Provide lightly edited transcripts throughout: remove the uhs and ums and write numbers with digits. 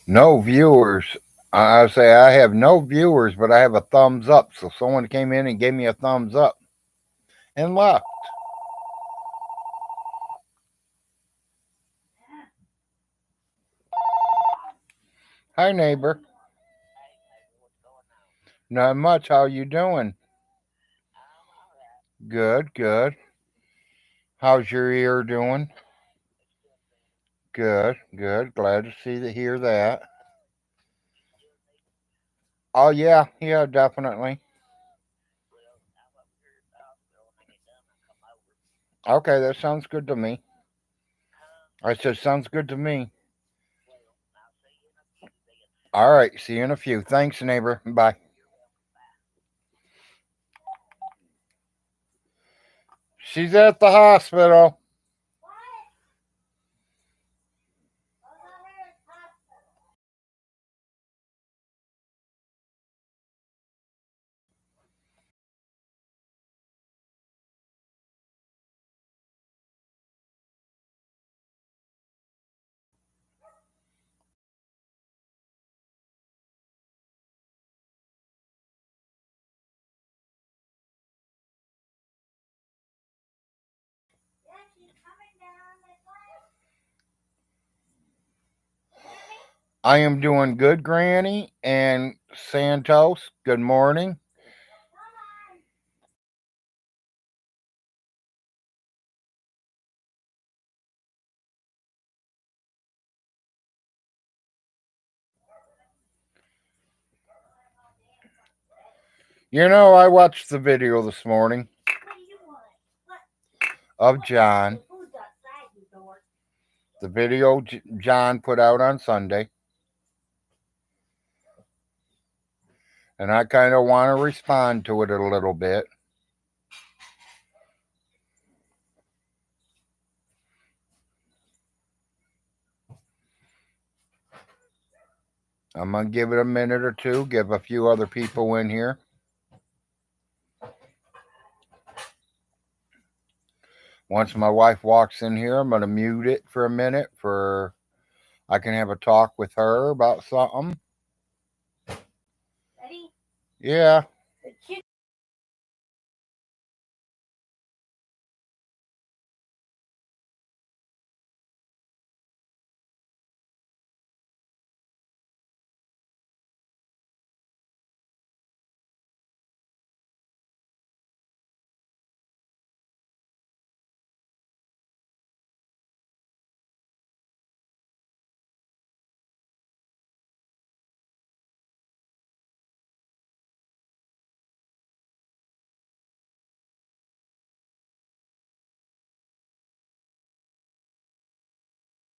No viewers. I say I have no viewers, but I have a thumbs up. So someone came in and gave me a thumbs up and left. Hi, neighbor. Not much. How you doing? Good, good. How's your ear doing? Good, good. Glad to hear that. Oh yeah, yeah, definitely. Okay, that sounds good to me. I said sounds good to me. All right, see you in a few. Thanks, neighbor. Bye. She's at the hospital. I am doing good, Granny and Santos. Good morning. You know, I watched the video this morning of John. The video John put out on Sunday. And I kind of want to respond to it a little bit. I'm going to give it a minute or two, give a few other people in here. Once my wife walks in here, I'm going to mute it for a minute for I can have a talk with her about something. Ready? Yeah.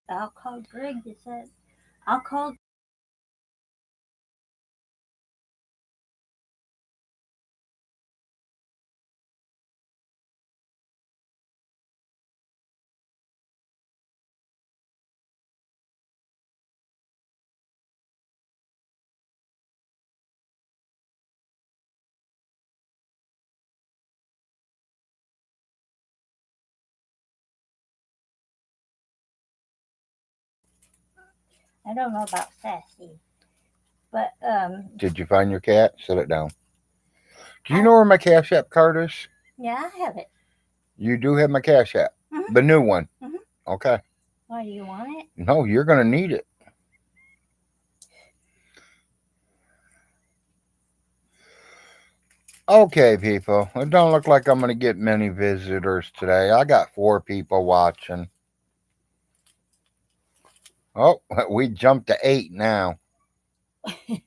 I'll call Greg. It says, I'll call. I don't know about Sassy, but Did you find your cat? Set it down. Do you know where my Cash App card is? Yeah, I have it. You do have my Cash App. Mm-hmm. The new one. Mm-hmm. Okay. Why do you want it? No, you're going to need it. Okay, people. It don't look like I'm going to get many visitors today. I got 4 people watching. Oh, we jumped to 8 now.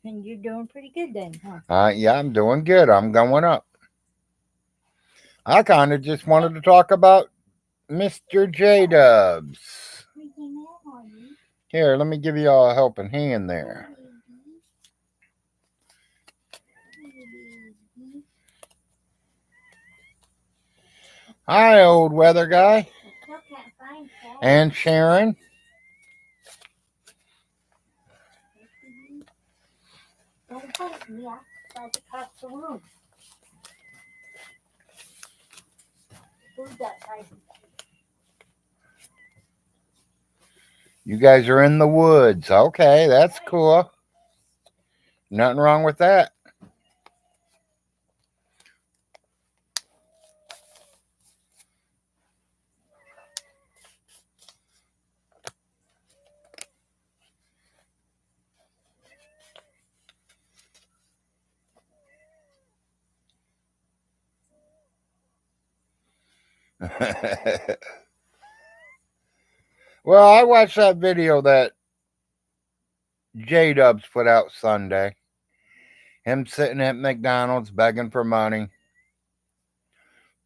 And you're doing pretty good then, huh? Yeah, I'm doing good. I'm going up. I kind of just wanted to talk about Mr. J Dubs. Here, let me give you all a helping hand there. Hi, old weather guy. And Sharon. Don't bite me outside across the room. Who's that? You guys are in the woods. Okay, that's cool. Nothing wrong with that. Well, I watched that video that J Dubs put out Sunday. Him sitting at McDonald's begging for money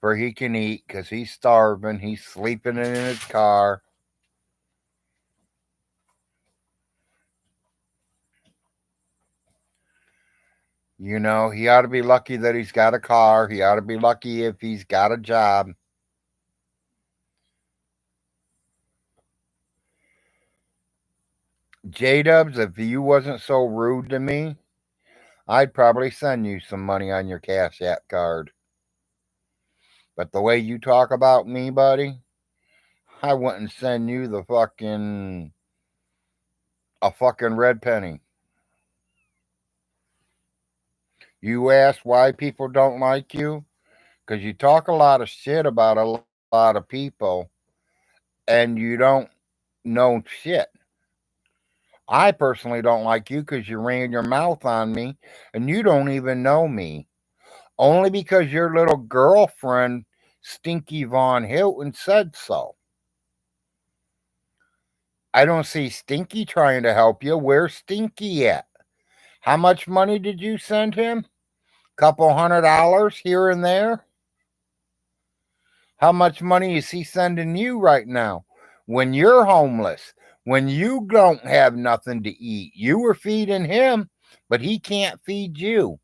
for he can eat because he's starving. He's sleeping in his car. You know, he ought to be lucky that he's got a car. He ought to be lucky if he's got a job. J-Dubs, if you wasn't so rude to me, I'd probably send you some money on your Cash App card. But the way you talk about me, buddy, I wouldn't send you a fucking red penny. You ask why people don't like you? Because you talk a lot of shit about a lot of people and you don't know shit. I personally don't like you because you ran your mouth on me and you don't even know me. Only because your little girlfriend, Stinky Von Hilton, said so. I don't see Stinky trying to help you. Where's Stinky at? How much money did you send him? Couple $100 here and there? How much money is he sending you right now? When you're homeless, when you don't have nothing to eat, you were feeding him, but he can't feed you.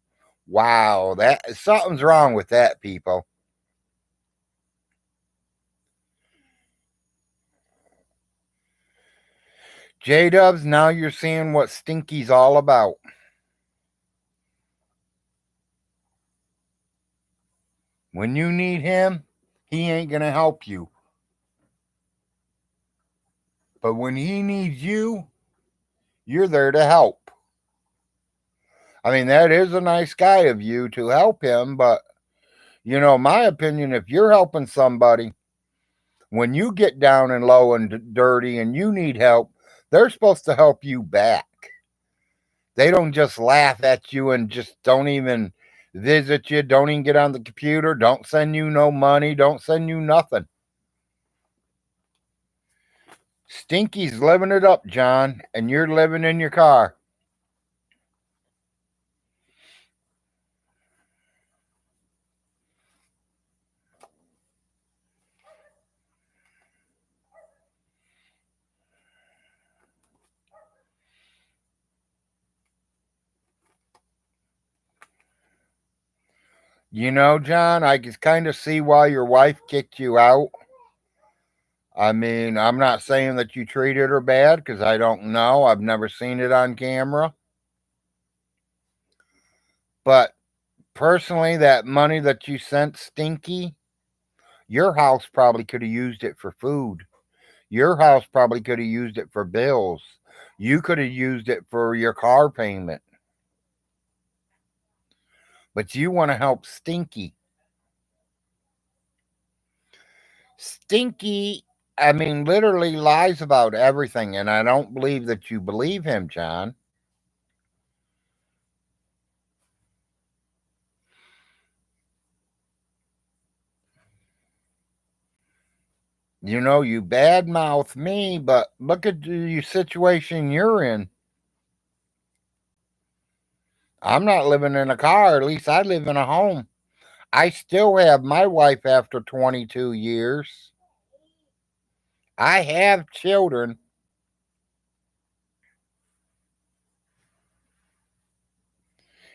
Wow, that something's wrong with that, people. J-Dubs, now you're seeing what Stinky's all about. When you need him, he ain't going to help you. But when he needs you, you're there to help. I mean, that is a nice guy of you to help him, but, you know, my opinion, if you're helping somebody, when you get down and low and dirty and you need help, they're supposed to help you back. They don't just laugh at you and just don't even visit you, don't even get on the computer, don't send you no money, don't send you nothing. Stinky's living it up, John, and you're living in your car. You know, John, I can kind of see why your wife kicked you out. I mean, I'm not saying that you treated her bad because I don't know. I've never seen it on camera. But personally, that money that you sent Stinky, your house probably could have used it for food. Your house probably could have used it for bills. You could have used it for your car payment. But you want to help Stinky. Stinky, I mean, literally lies about everything, and I don't believe that you believe him, John. You know, you badmouth me, but look at the situation you're in. I'm not living in a car, at least I live in a home. I still have my wife after 22 years. I have children.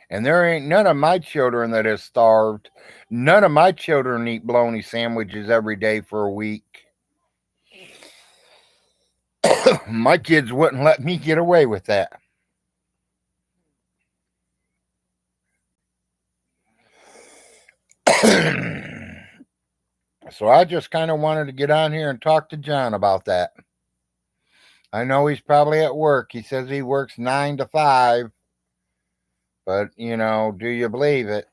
And there ain't none of my children that is starved. None of my children eat bologna sandwiches every day for a week. My kids wouldn't let me get away with that. So I just kind of wanted to get on here and talk to John about that. I know he's probably at work. He says he works 9 to 5. But, you know, do you believe it?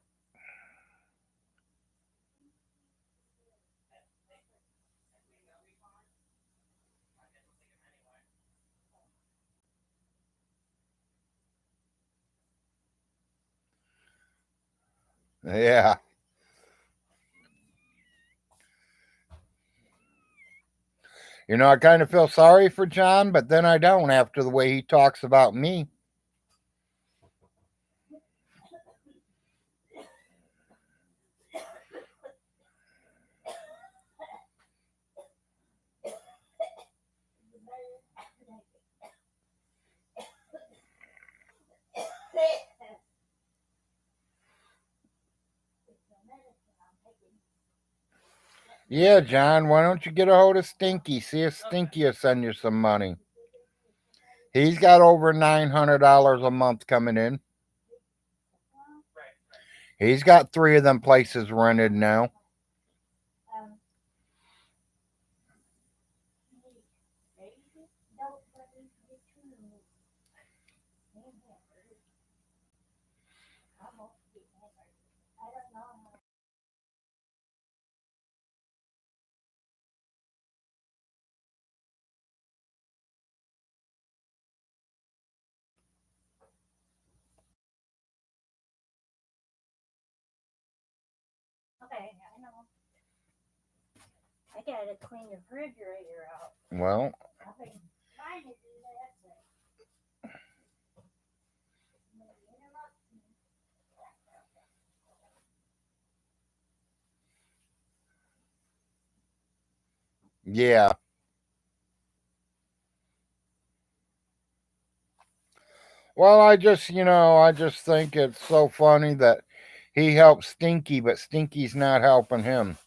Yeah. You know, I kind of feel sorry for John, but then I don't after the way he talks about me. Yeah, John, why don't you get a hold of Stinky? See if Stinky will send you some money. He's got over $900 a month coming in. He's got 3 of them places rented now. Okay, I know. I gotta clean the refrigerator out. Well, I've been trying to do that, but yeah. Well, I just think it's so funny that he helps Stinky, but Stinky's not helping him.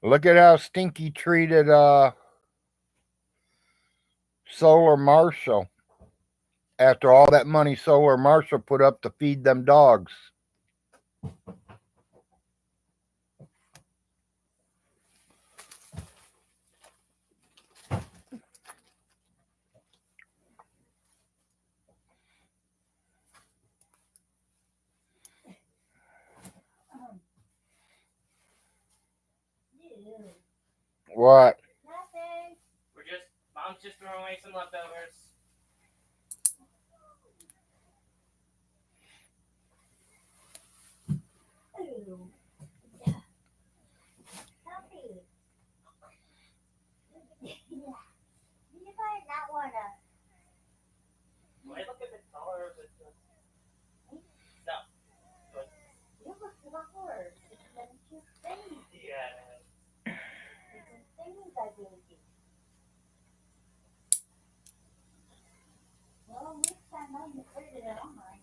Look at how Stinky treated Solar Marshall after all that money Solar Marshall put up to feed them dogs. dude, What? nothing. Mom's just throwing away some leftovers. Ooh. Puppy. Yeah. You might not wanna. Wait, look at the color of it. No. But, You look flowers. It's been too things. yeah. It's been things I gave you. Well, next time I'm gonna put it on mine.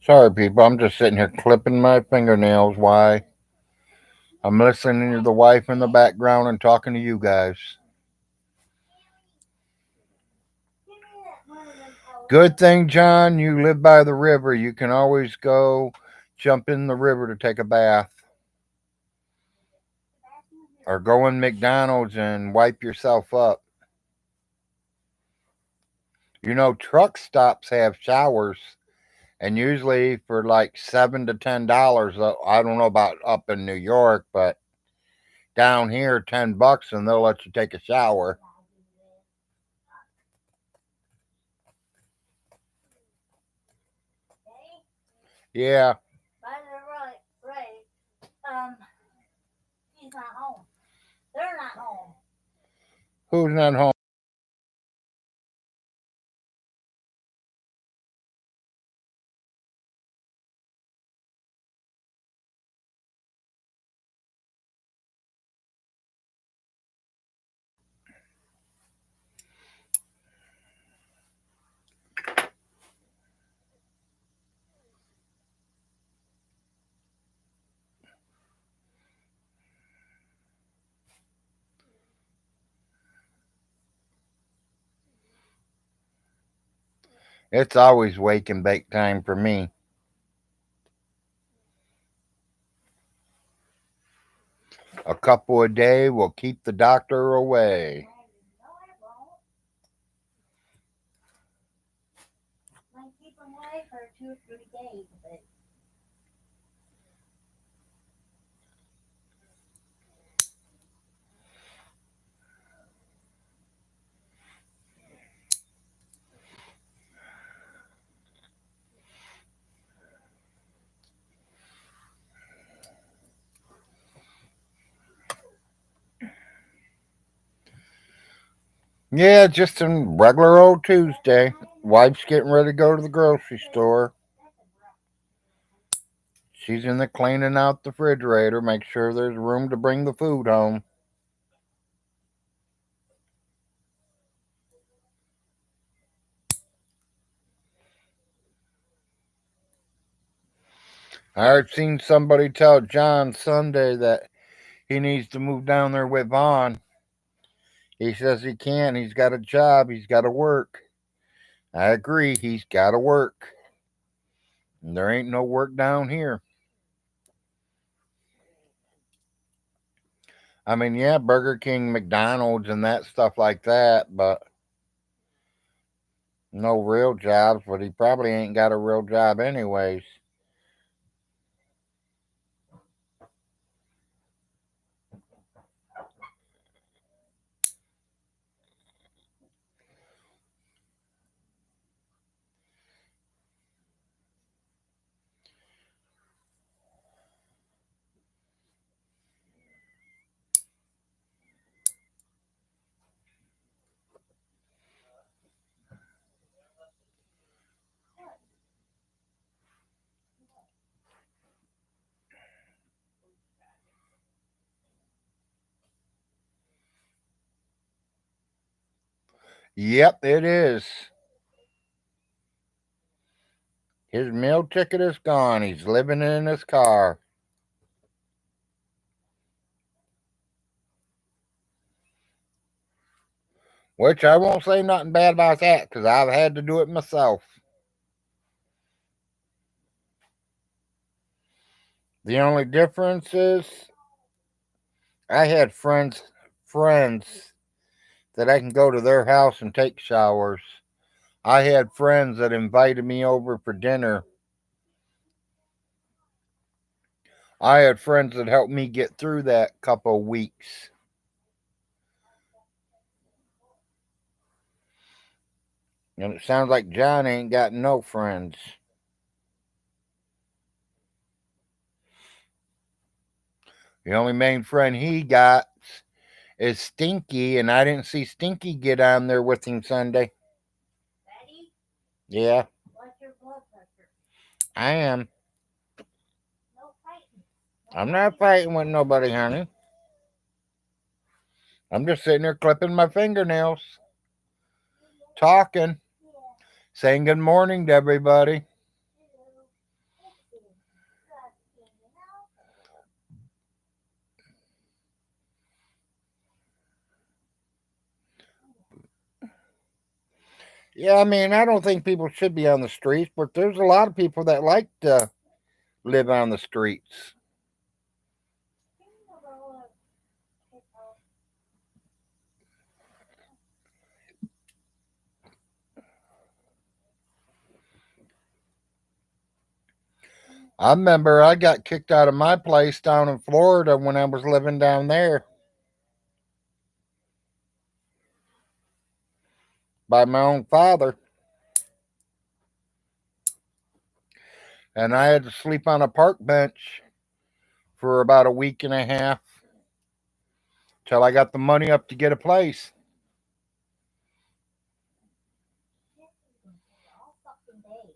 Sorry, people. I'm just sitting here clipping my fingernails. Why? I'm listening to the wife in the background and talking to you guys. Give me that one of them colors. Good thing, John, you live by the river. You can always go jump in the river to take a bath. Or go in McDonald's and wipe yourself up. You know, truck stops have showers, and usually for like $7 to $10. I don't know about up in New York, but down here, $10, and they'll let you take a shower. Okay? Yeah. By the right, he's not home. They're not home. Who's not home? It's always wake and bake time for me. A couple a day will keep the doctor away. No, it won't. Might keep them away for 2 or 3 days, but Yeah, just a regular old Tuesday. Wife's getting ready to go to the grocery store. She's in there cleaning out the refrigerator, make sure there's room to bring the food home. I've seen somebody tell John Sunday that he needs to move down there with Vaughn. He says he can't. He's got a job. He's got to work. I agree. He's got to work. And there ain't no work down here. I mean, yeah, Burger King, McDonald's, and that stuff like that, but no real jobs. But he probably ain't got a real job, anyways. Yep, it is. His meal ticket is gone. He's living in his car. Which I won't say nothing bad about that because I've had to do it myself. The only difference is I had friends that I can go to their house and take showers. I had friends that invited me over for dinner. I had friends that helped me get through that couple of weeks. And it sounds like John ain't got no friends. The only main friend he got is Stinky, and I didn't see Stinky get on there with him Sunday. Daddy, Yeah, what's your blood pressure? I am. No fighting. I'm not fighting with nobody, honey. I'm just sitting there clipping my fingernails, talking, saying good morning to everybody. Yeah, I mean, I don't think people should be on the streets, but there's a lot of people that like to live on the streets. I remember I got kicked out of my place down in Florida when I was living down there by my own father. And I had to sleep on a park bench for about a week and a half till I got the money up to get a place. All fucking day.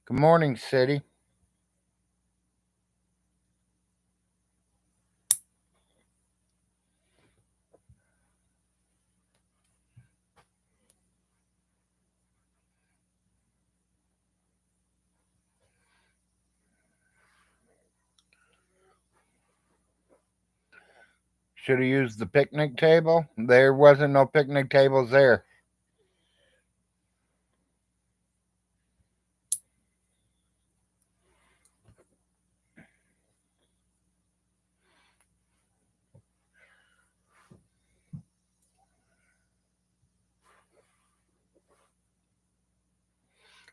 Good morning, city. Should have used the picnic table. There wasn't no picnic tables there.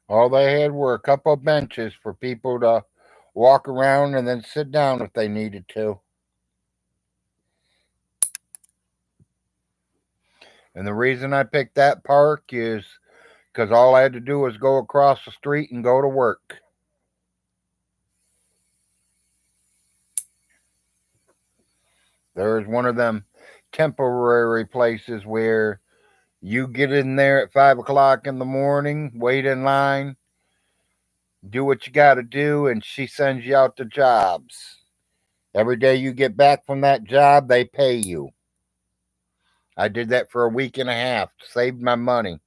All they had were a couple of benches for people to walk around and then sit down if they needed to. And the reason I picked that park is because all I had to do was go across the street and go to work. There's one of them temporary places where you get in there at 5 o'clock in the morning, wait in line, do what you got to do, and she sends you out to jobs. Every day you get back from that job, they pay you. I did that for a week and a half, saved my money.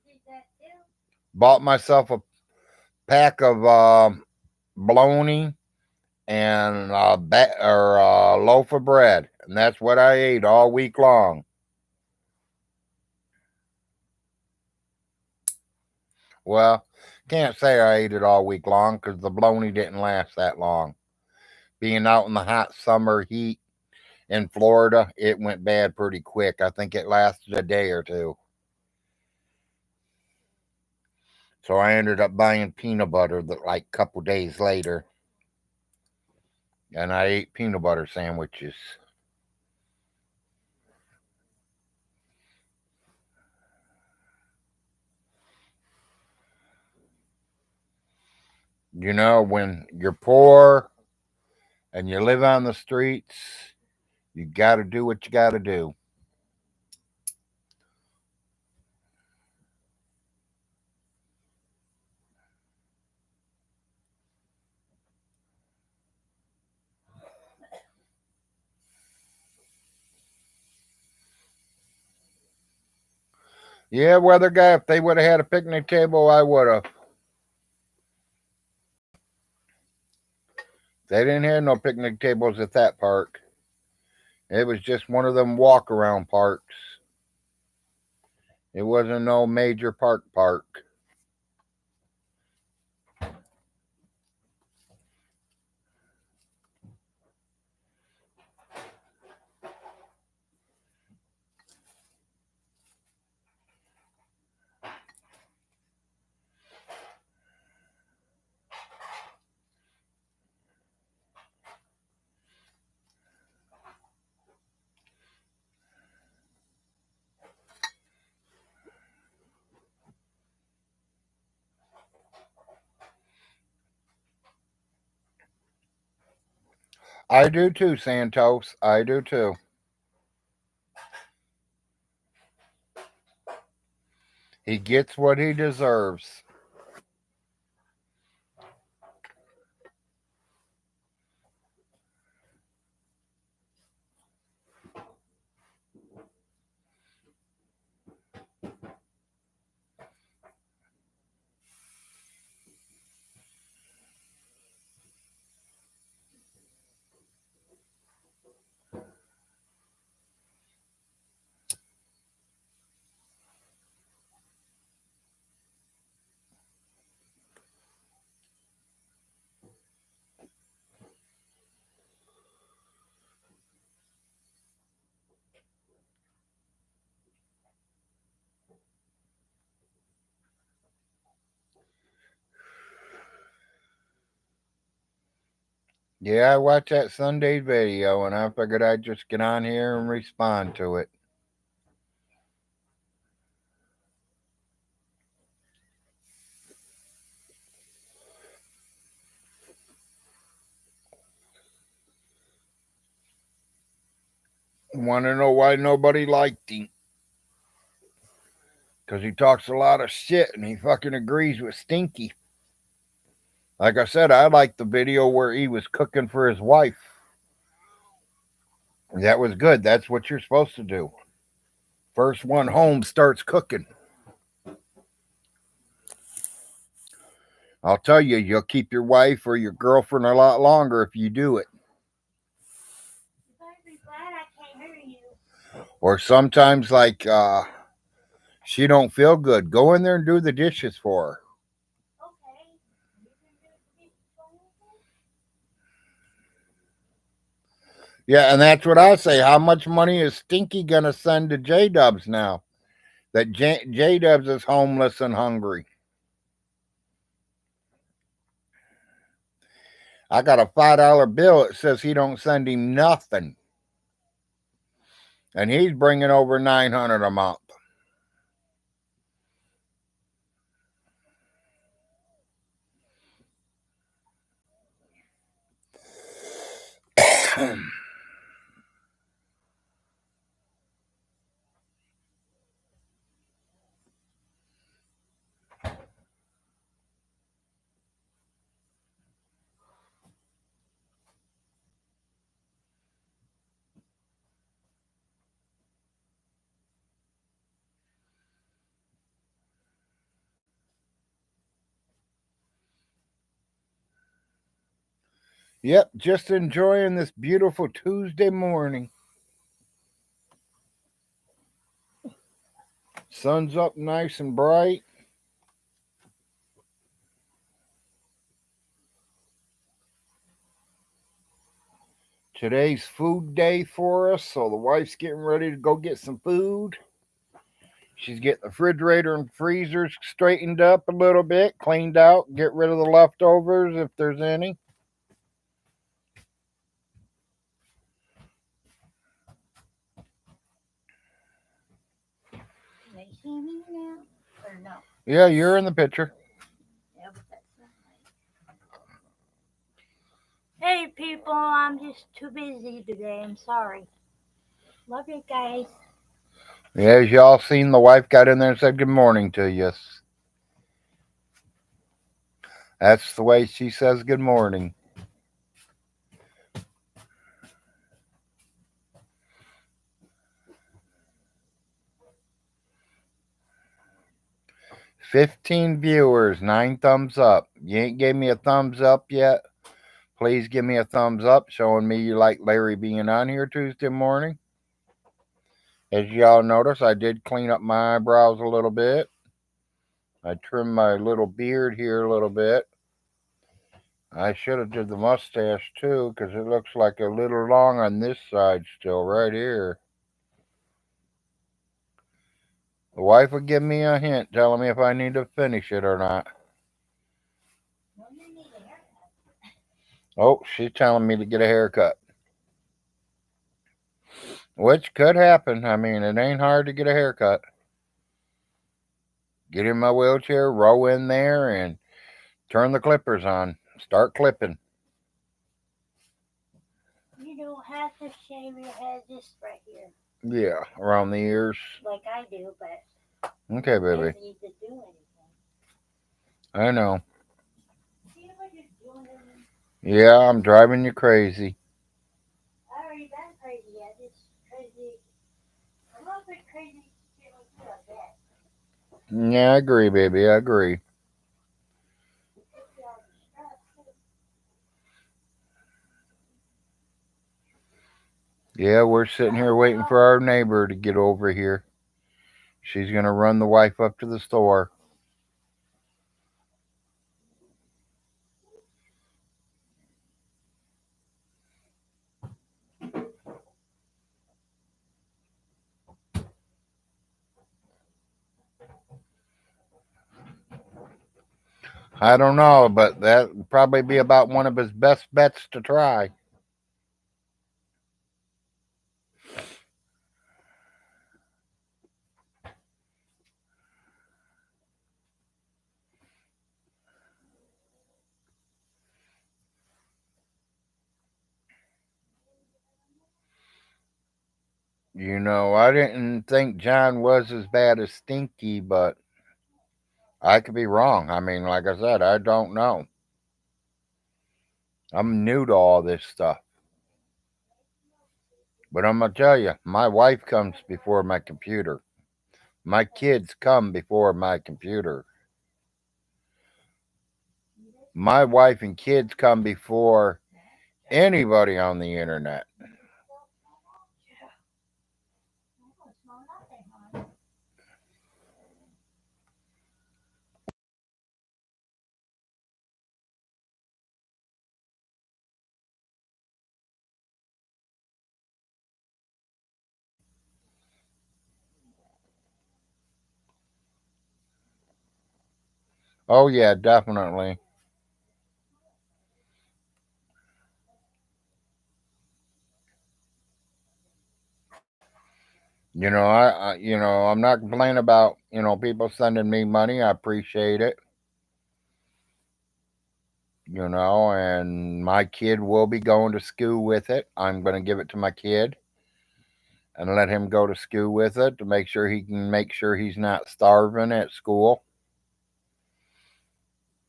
Did that too? Bought myself a pack of bologna and a loaf of bread, and that's what I ate all week long. Well, can't say I ate it all week long because the bologna didn't last that long. Being out in the hot summer heat in Florida, it went bad pretty quick. I think it lasted a day or two. So I ended up buying peanut butter like a couple days later. And I ate peanut butter sandwiches. You know, when you're poor and you live on the streets, you got to do what you got to do. Yeah, weather guy, if they would have had a picnic table, I would have. They didn't have no picnic tables at that park. It was just one of them walk around parks. It wasn't no major park. I do too, Santos. I do too. He gets what he deserves. Yeah, I watched that Sunday video and I figured I'd just get on here and respond to it. Want to know why nobody liked him? Because he talks a lot of shit and he fucking agrees with Stinky. Like I said, I liked the video where he was cooking for his wife. That was good. That's what you're supposed to do. First one home starts cooking. I'll tell you, you'll keep your wife or your girlfriend a lot longer if you do it. You better be glad I Or sometimes like she don't feel good. Go in there and do the dishes for her. Okay. You can do it for me. Yeah, and that's what I say. How much money is Stinky gonna send to J Dubs now that J Dubs is homeless and hungry? I got a $5 bill that says he don't send him nothing, and he's bringing over 900 a month. Yep, just enjoying this beautiful Tuesday morning. Sun's up nice and bright. Today's food day for us, so the wife's getting ready to go get some food. She's getting the refrigerator and freezers straightened up a little bit, cleaned out, get rid of the leftovers if there's any. They see me now? Or no? Yeah, you're in the picture. Yeah, but that's not right. Hey, people. I'm just too busy today. I'm sorry. Love you guys. Yeah, as y'all seen, the wife got in there and said good morning to you. That's the way she says good morning. $15 viewers, 9 thumbs up. You ain't gave me a thumbs up yet? Please give me a thumbs up showing me you like Larry being on here Tuesday morning. As y'all notice, I did clean up my eyebrows a little bit. I trimmed my little beard here a little bit. I should have did the mustache too, because it looks like a little long on this side still, right here. The wife would give me a hint telling me if I need to finish it or not. No, you need a haircut. Oh, she's telling me to get a haircut. Which could happen. I mean, it ain't hard to get a haircut. Get in my wheelchair, row in there, and turn the clippers on. Start clipping. You don't have to shave your head just right here. Yeah, around the ears. Like I do, but Okay, I baby. don't need to do anything. I know. See what you're doing? Yeah, I'm driving you crazy. I already been crazy. I just crazy. I'm not been crazy shit like you, I bet. Yeah, I agree, baby. I agree. Get you all distressed, too. Yeah, we're sitting here waiting for our neighbor to get over here. She's going to run the wife up to the store. I don't know, but that would probably be about one of his best bets to try. You know, I didn't think John was as bad as Stinky, but I could be wrong. I mean, like I said, I don't know. I'm new to all this stuff. But I'm going to tell you, my wife comes before my computer. My kids come before my computer. My wife and kids come before anybody on the internet. Oh yeah, definitely. I'm not complaining about, people sending me money. I appreciate it. And my kid will be going to school with it. I'm going to give it to my kid and let him go to school with it to make sure he can make sure he's not starving at school.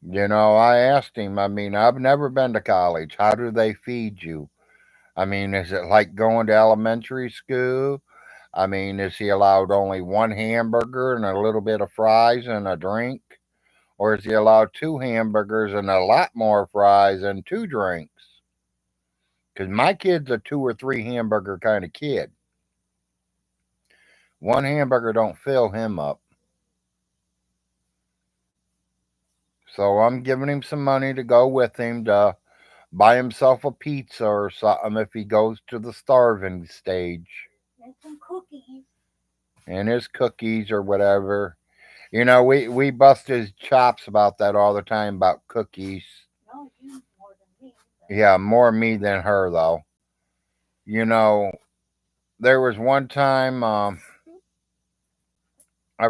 I asked him, I mean, I've never been to college. How do they feed you? I mean, is it like going to elementary school? I mean, is he allowed only one hamburger and a little bit of fries and a drink? Or is he allowed two hamburgers and a lot more fries and two drinks? Because my kid's a two or three hamburger kind of kid. One hamburger don't fill him up. So I'm giving him some money to go with him to buy himself a pizza or something if he goes to the starving stage. And some cookies. And his cookies or whatever. We bust his chops about that all the time about cookies. No, you more than me. Yeah, more me than her though. You know, there was one time, I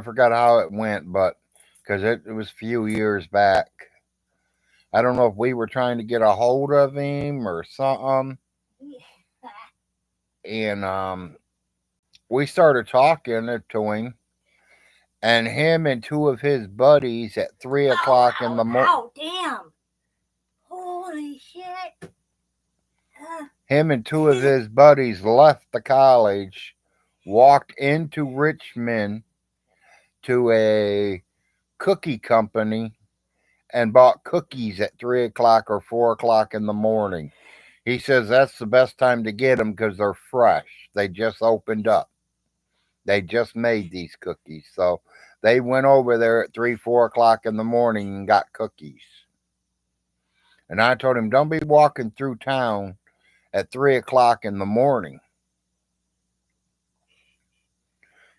forgot how it went, but because it was a few years back. I don't know if we were trying to get a hold of him or something. And we started talking to him. And him and two of his buddies at 3 o'clock in the morning. Oh, damn. Holy shit. Him and two of his buddies left the college, walked into Richmond to a cookie company, and bought cookies at 3 o'clock or 4 o'clock in the morning. He says that's the best time to get them because they're fresh. They just opened up. They just made these cookies. So they went over there at 3, 4 o'clock in the morning and got cookies. And I told him, don't be walking through town at 3 o'clock in the morning.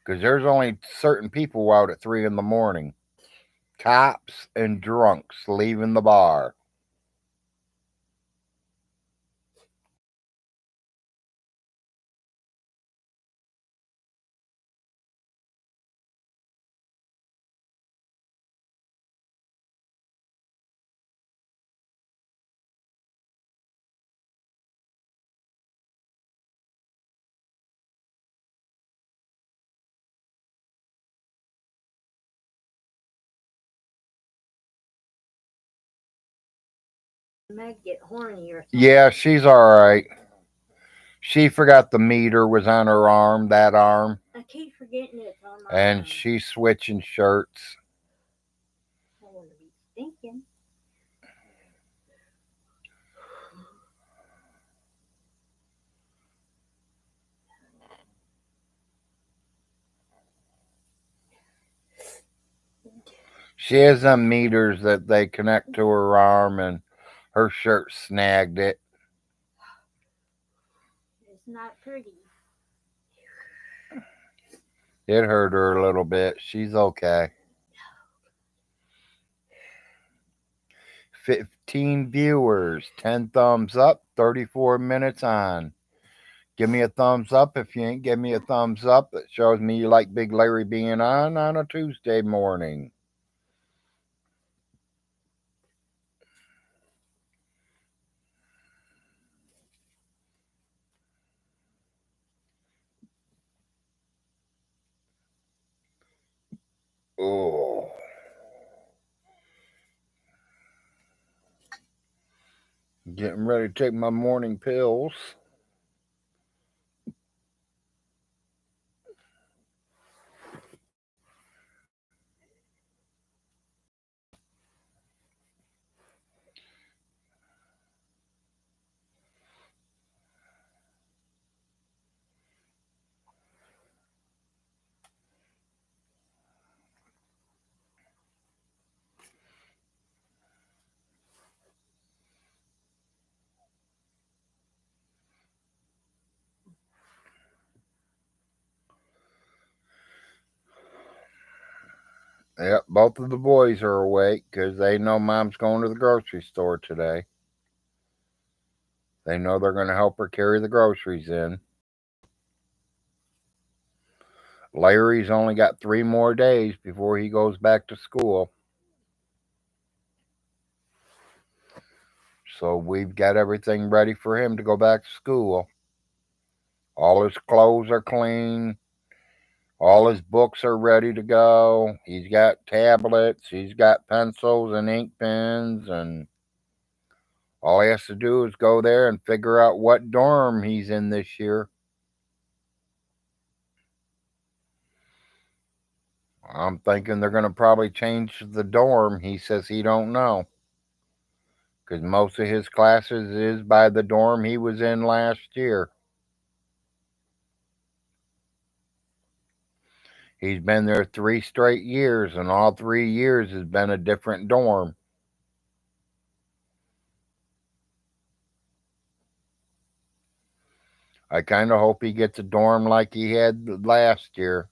Because there's only certain people out at 3 in the morning. Cops and drunks leaving the bar. Meg get horny or something. Yeah, she's all right. She forgot the meter was on her arm, that arm. I keep forgetting it's on my And arm. she's switching shirts. I want to be stinking. She has them meters that they connect to her arm, and her shirt snagged it. It's not pretty. It hurt her a little bit. She's okay. 15 viewers, 10 thumbs up, 34 minutes on. Give me a thumbs up if you ain't give me a thumbs up. That shows me you like Big Larry being on a Tuesday morning. Oh. Getting ready to take my morning pills. Yep, both of the boys are awake because they know Mom's going to the grocery store today. They know they're going to help her carry the groceries in. Larry's only got 3 more days before he goes back to school. So we've got everything ready for him to go back to school. All his clothes are clean. All his books are ready to go. He's got tablets. He's got pencils and ink pens. And all he has to do is go there and figure out what dorm he's in this year. I'm thinking they're going to probably change the dorm. He says he don't know. Because most of his classes is by the dorm he was in last year. He's been there 3 straight years, and all 3 years has been a different dorm. I kind of hope he gets a dorm like he had last year,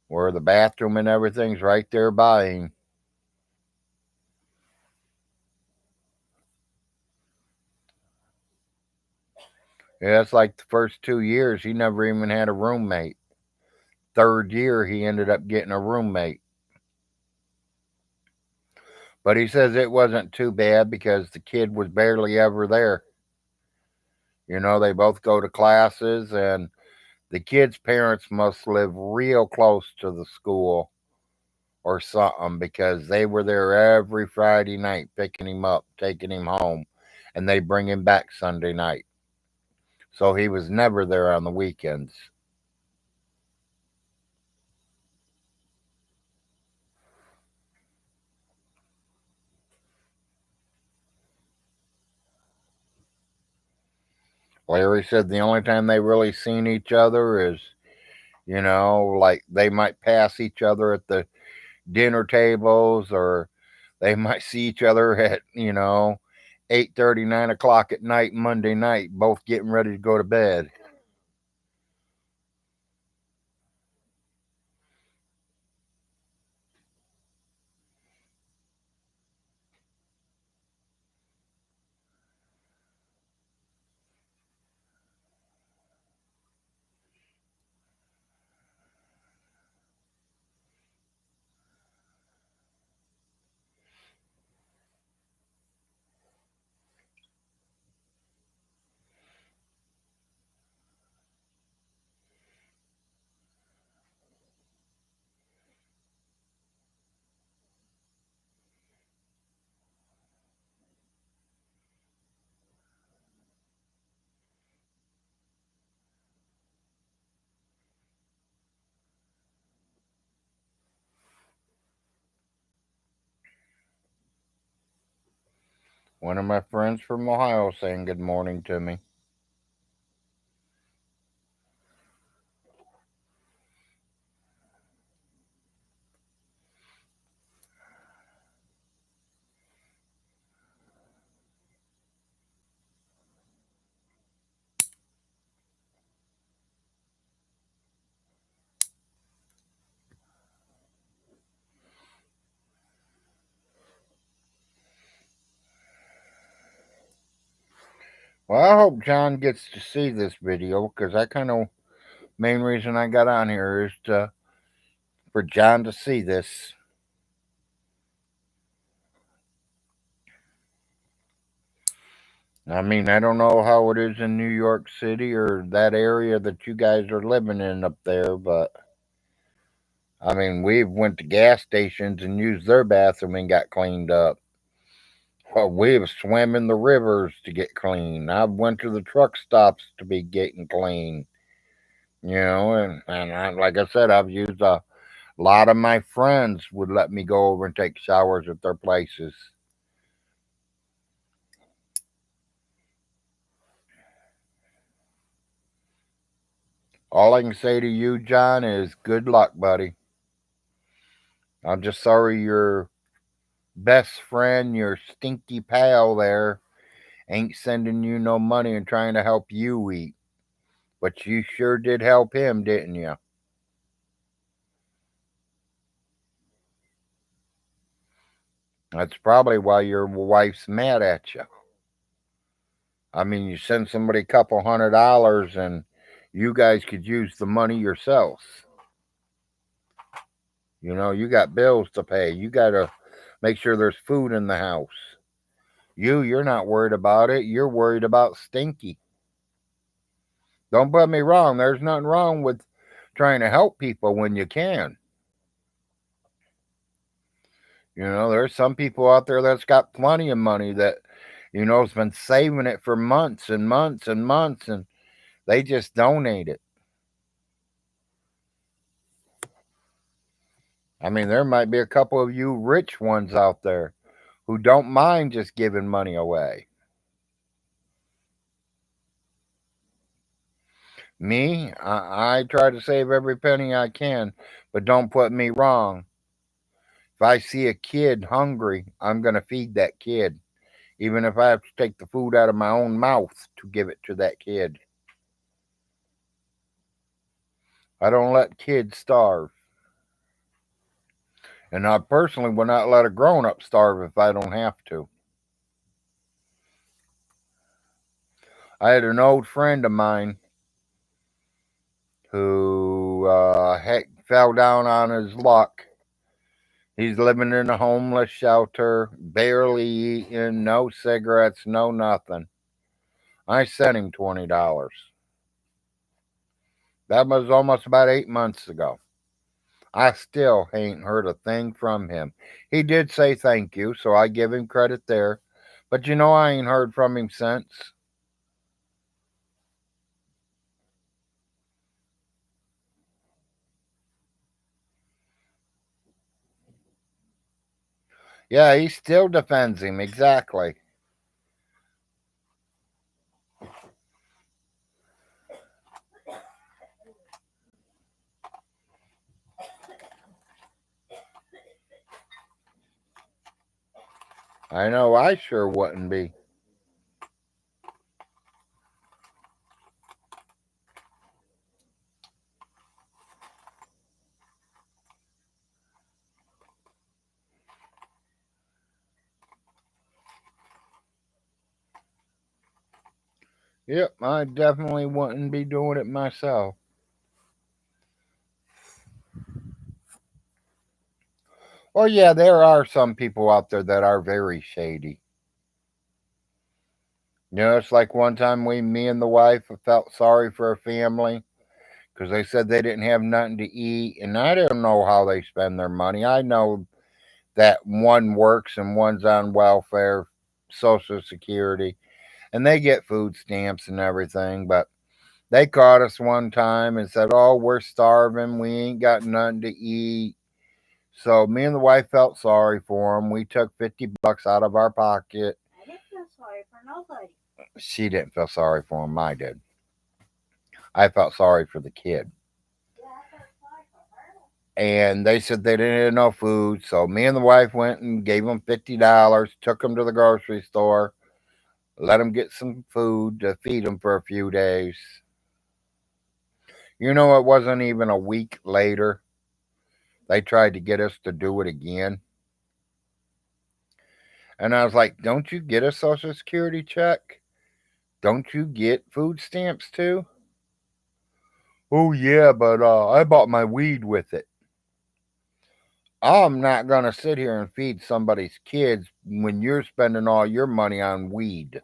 where the bathroom and everything's right there by him. Yeah, it's like the first 2 years, he never even had a roommate. 3rd year, he ended up getting a roommate. But he says it wasn't too bad because the kid was barely ever there. You know, they both go to classes, and the kid's parents must live real close to the school or something because they were there every Friday night picking him up, taking him home, and they bring him back Sunday night. So he was never there on the weekends. Larry said the only time they really seen each other is, like they might pass each other at the dinner tables, or they might see each other at, 8:30, 9 o'clock at night, Monday night, both getting ready to go to bed. One of my friends from Ohio saying good morning to me. Well, I hope John gets to see this video because I kind of main reason I got on here is for John to see this. I mean, I don't know how it is in New York City or that area that you guys are living in up there, but I mean, we've went to gas stations and used their bathroom and got cleaned up. Well, we've swam in the rivers to get clean. I've went to the truck stops to be getting clean. Like I said, I've used a lot of my friends would let me go over and take showers at their places. All I can say to you, John, is good luck, buddy. I'm just sorry your best friend, your stinky pal there, ain't sending you no money and trying to help you eat. But you sure did help him, didn't you? That's probably why your wife's mad at you. I mean, you send somebody a couple $100 and you guys could use the money yourselves. You know, you got bills to pay. You got to make sure there's food in the house. You're not worried about it. You're worried about Stinky. Don't put me wrong. There's nothing wrong with trying to help people when you can. You know, there's some people out there that's got plenty of money that, you know, has been saving it for months and months and months, and they just donate it. I mean, there might be a couple of you rich ones out there who don't mind just giving money away. Me, I try to save every penny I can, but don't put me wrong. If I see a kid hungry, I'm going to feed that kid, even if I have to take the food out of my own mouth to give it to that kid. I don't let kids starve. And I personally will not let a grown up starve if I don't have to. I had an old friend of mine who fell down on his luck. He's living in a homeless shelter, barely eating, no cigarettes, no nothing. I sent him $20. That was almost about 8 months ago. I still ain't heard a thing from him. He did say thank you, so I give him credit there. But you know, I ain't heard from him since. Yeah, he still defends him, exactly. I know I sure wouldn't be. Yep, I definitely wouldn't be doing it myself. Well, yeah, there are some people out there that are very shady. You know, it's like one time me and the wife felt sorry for a family because they said they didn't have nothing to eat, and I don't know how they spend their money. I know that one works and one's on welfare, Social Security, and they get food stamps and everything, but they caught us one time and said, "Oh, we're starving. We ain't got nothing to eat." So me and the wife felt sorry for them. We took $50 out of our pocket. I didn't feel sorry for nobody. She didn't feel sorry for him. I did. I felt sorry for the kid. Yeah, I felt sorry for her. And they said they didn't have no food. So me and the wife went and gave them $50, took them to the grocery store, let them get some food to feed them for a few days. You know, it wasn't even a week later. They tried to get us to do it again. And I was like, don't you get a Social Security check? Don't you get food stamps too? Oh, yeah, but I bought my weed with it. I'm not going to sit here and feed somebody's kids when you're spending all your money on weed.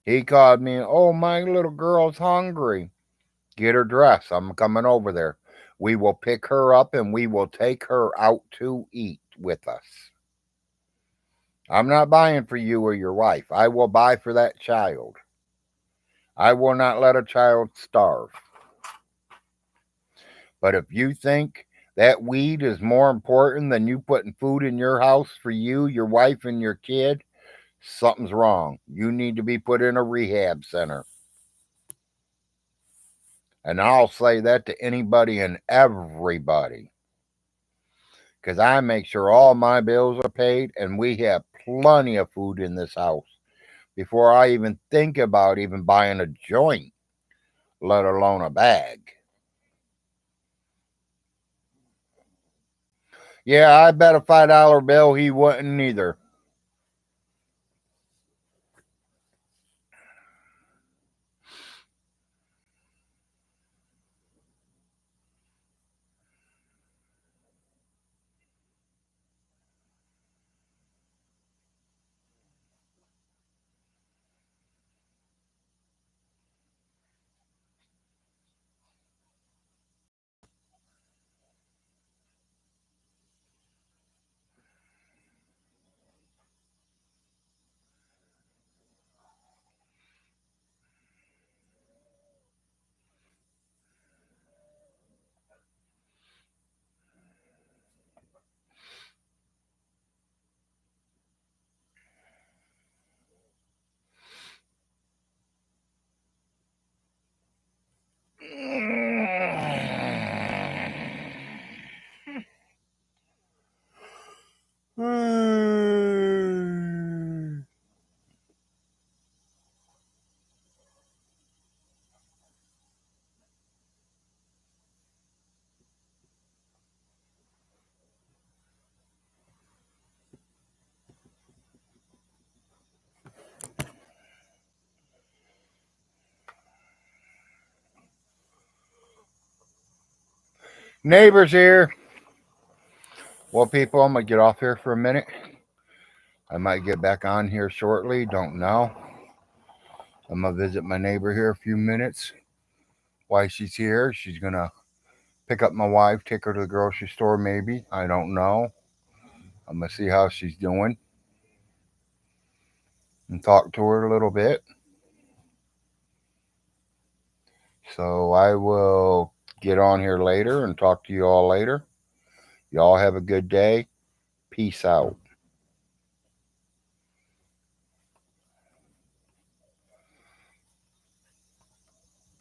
He called me, oh, my little girl's hungry. Get her dressed. I'm coming over there. We will pick her up and we will take her out to eat with us. I'm not buying for you or your wife. I will buy for that child. I will not let a child starve. But if you think that weed is more important than you putting food in your house for you, your wife, and your kid, something's wrong. You need to be put in a rehab center. And I'll say that to anybody and everybody. Because I make sure all my bills are paid and we have plenty of food in this house before I even think about even buying a joint, let alone a bag. Yeah, I bet a $5 bill he wouldn't either. Neighbors here. Well, people, I'm going to get off here for a minute. I might get back on here shortly. Don't know. I'm going to visit my neighbor here a few minutes. While she's here, she's going to pick up my wife, take her to the grocery store maybe. I don't know. I'm going to see how she's doing and talk to her a little bit. So I will get on here later and talk to you all later. Y'all have a good day. Peace out.